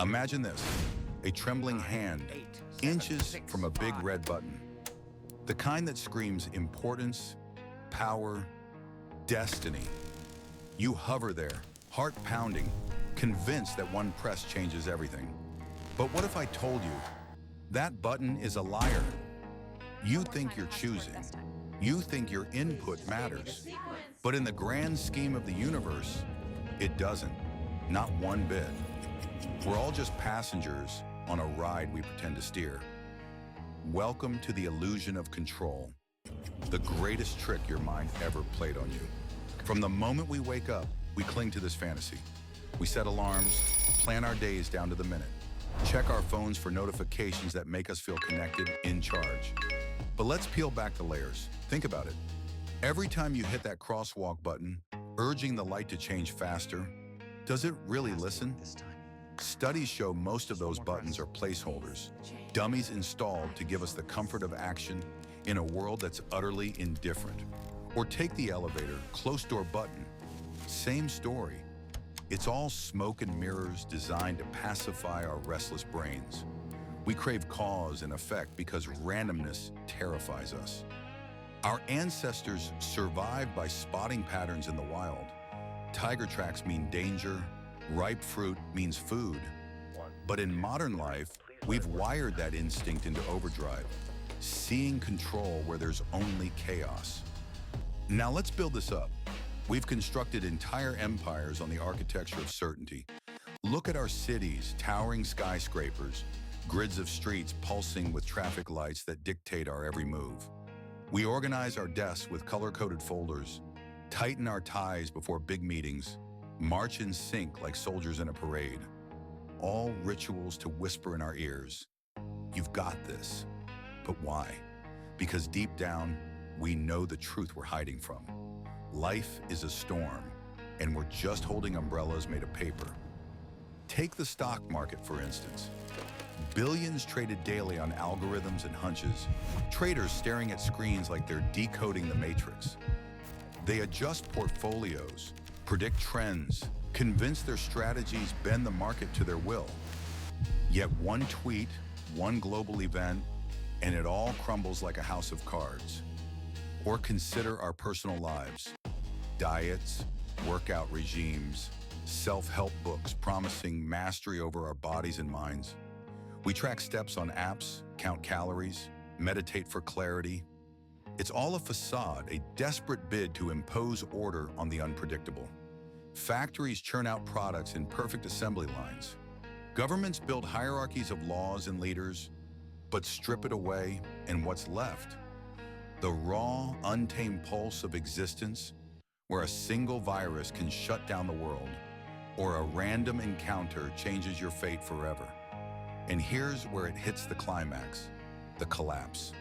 Imagine this, a trembling hand, inches from a big red button. The kind that screams importance, power, destiny. You hover there, heart pounding, convinced that one press changes everything. But what if I told you that button is a liar? You think you're choosing. You think your input matters. But in the grand scheme of the universe, it doesn't. Not one bit. We're all just passengers on a ride we pretend to steer. Welcome to the illusion of control, the greatest trick your mind ever played on you. From the moment we wake up, we cling to this fantasy. We set alarms, plan our days down to the minute, check our phones for notifications that make us feel connected, in charge. But let's peel back the layers. Think about it. Every time you hit that crosswalk button, urging the light to change faster, does it really listen? Studies show most of those buttons are placeholders, dummies installed to give us the comfort of action in a world that's utterly indifferent. Or take the elevator, close door button. Same story. It's all smoke and mirrors designed to pacify our restless brains. We crave cause and effect because randomness terrifies us. Our ancestors survived by spotting patterns in the wild. Tiger tracks mean danger, ripe fruit means food. But in modern life, we've wired that instinct into overdrive, seeing control where there's only chaos. Now let's build this up. We've constructed entire empires on the architecture of certainty. Look at our cities, towering skyscrapers, grids of streets pulsing with traffic lights that dictate our every move. We organize our desks with color-coded folders, tighten our ties before big meetings, march in sync like soldiers in a parade. All rituals to whisper in our ears, "You've got this." But why? Because deep down, we know the truth we're hiding from. Life is a storm, and we're just holding umbrellas made of paper. Take the stock market, for instance. Billions traded daily on algorithms and hunches, traders staring at screens like they're decoding the matrix. They adjust portfolios, predict trends, convince their strategies bend the market to their will. Yet one tweet, one global event, and it all crumbles like a house of cards. Or consider our personal lives. Diets, workout regimes, self-help books promising mastery over our bodies and minds. We track steps on apps, count calories, meditate for clarity. It's all a facade, a desperate bid to impose order on the unpredictable. Factories churn out products in perfect assembly lines. Governments build hierarchies of laws and leaders, but strip it away, and what's left? The raw, untamed pulse of existence, where a single virus can shut down the world, or a random encounter changes your fate forever. And here's where it hits the climax, the collapse.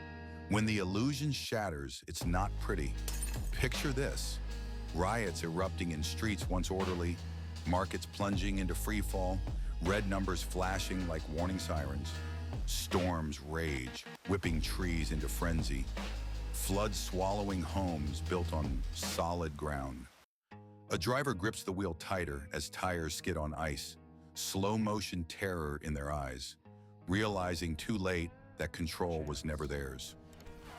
When the illusion shatters, it's not pretty. Picture this: riots erupting in streets once orderly, markets plunging into freefall, red numbers flashing like warning sirens. Storms rage, whipping trees into frenzy. Floods swallowing homes built on solid ground. A driver grips the wheel tighter as tires skid on ice, slow motion terror in their eyes, realizing too late that control was never theirs.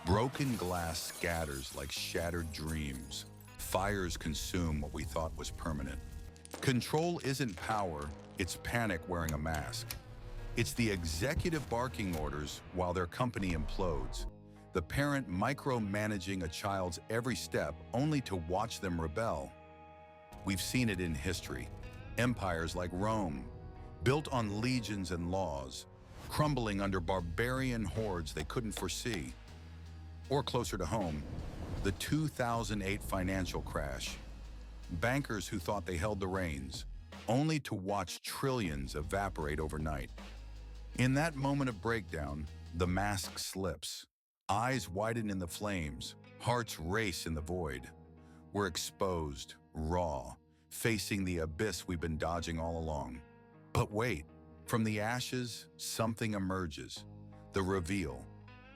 Broken glass scatters like shattered dreams. Fires consume what we thought was permanent. Control isn't power, it's panic wearing a mask. It's the executive barking orders while their company implodes. The parent micromanaging a child's every step only to watch them rebel. We've seen it in history. Empires like Rome, built on legions and laws, crumbling under barbarian hordes they couldn't foresee. Or closer to home, the 2008 financial crash. Bankers who thought they held the reins, only to watch trillions evaporate overnight. In that moment of breakdown, the mask slips. Eyes widen in the flames, hearts race in the void. We're exposed, raw, facing the abyss we've been dodging all along. But wait, from the ashes, something emerges. The reveal,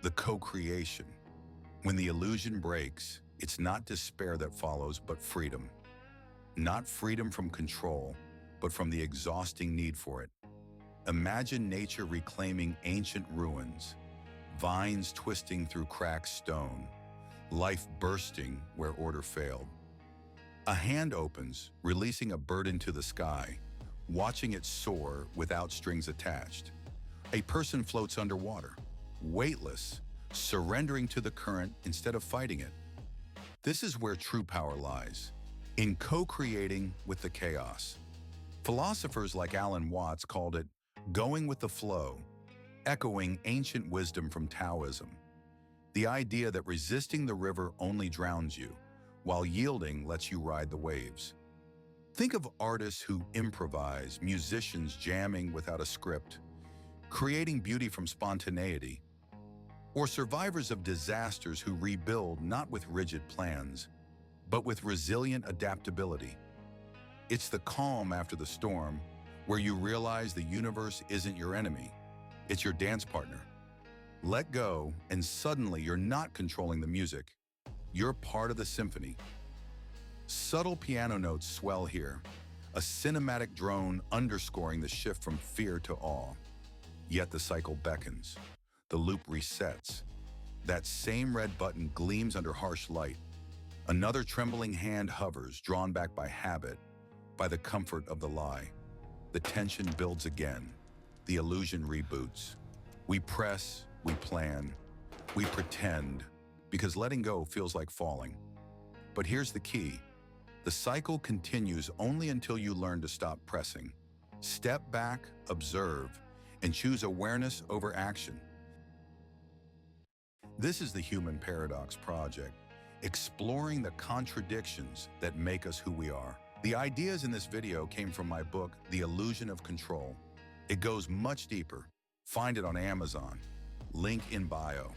the co-creation. When the illusion breaks, it's not despair that follows, but freedom. Not freedom from control, but from the exhausting need for it. Imagine nature reclaiming ancient ruins, vines twisting through cracked stone, life bursting where order failed. A hand opens, releasing a bird into the sky, watching it soar without strings attached. A person floats underwater, weightless, surrendering to the current instead of fighting it. This is where true power lies, in co-creating with the chaos. Philosophers like Alan Watts called it going with the flow, echoing ancient wisdom from Taoism. The idea that resisting the river only drowns you, while yielding lets you ride the waves. Think of artists who improvise, musicians jamming without a script, creating beauty from spontaneity, or survivors of disasters who rebuild not with rigid plans, but with resilient adaptability. It's the calm after the storm, where you realize the universe isn't your enemy, it's your dance partner. Let go, and suddenly you're not controlling the music. You're part of the symphony. Subtle piano notes swell here, a cinematic drone underscoring the shift from fear to awe. Yet the cycle beckons. The loop resets. That same red button gleams under harsh light. Another trembling hand hovers, drawn back by habit, by the comfort of the lie. The tension builds again. The illusion reboots. We press, we plan, we pretend, because letting go feels like falling. But here's the key. The cycle continues only until you learn to stop pressing. Step back, observe, and choose awareness over action. This is the Human Paradox Project, exploring the contradictions that make us who we are. The ideas in this video came from my book, The Illusion of Control. It goes much deeper. Find it on Amazon. Link in bio.